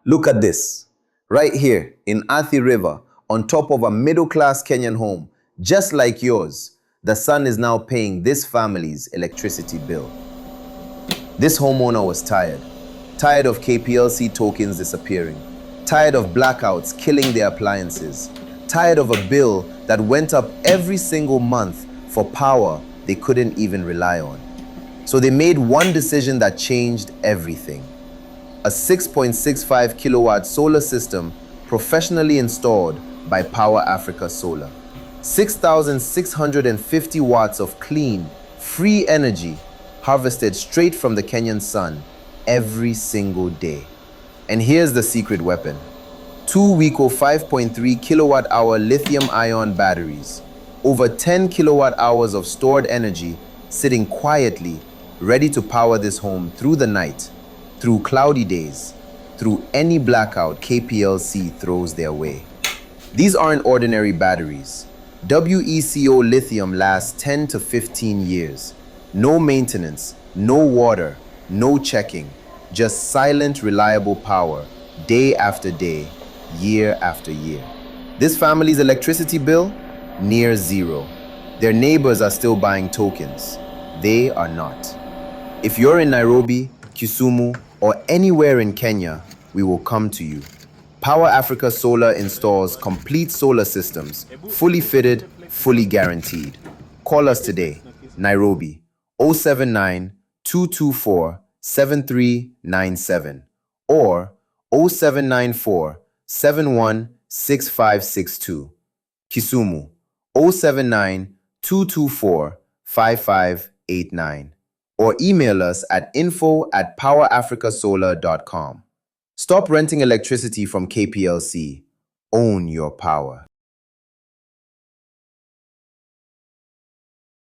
Look at this. Right here in Athi River, on top of a middle-class Kenyan home, just like yours, the sun is now paying this family's electricity bill. This homeowner was tired. Tired of KPLC tokens disappearing. Tired of blackouts killing their appliances. Tired of a bill that went up every single month for power they couldn't even rely on. So they made one decision that changed everything. A 6.65 kilowatt solar system professionally installed by Power Africa Solar. 6,650 watts of clean, free energy harvested straight from the Kenyan sun every single day. And here's the secret weapon. 2 WECO 5.3 kilowatt hour lithium ion batteries. Over 10 kilowatt hours of stored energy sitting quietly, ready to power this home through the night, through cloudy days, through any blackout KPLC throws their way. These aren't ordinary batteries. WECO lithium lasts 10 to 15 years. No maintenance, no water, no checking, just silent, reliable power, day after day, year after year. This family's electricity bill? Near zero. Their neighbors are still buying tokens. They are not. If you're in Nairobi, Kisumu, or anywhere in Kenya, we will come to you. Power Africa Solar installs complete solar systems, fully fitted, fully guaranteed. Call us today, Nairobi, 079-224-7397 or 0794-716562. Kisumu, 079-224-5589. Or email us at info@powerafricasolar.com. Stop renting electricity from KPLC. Own your power.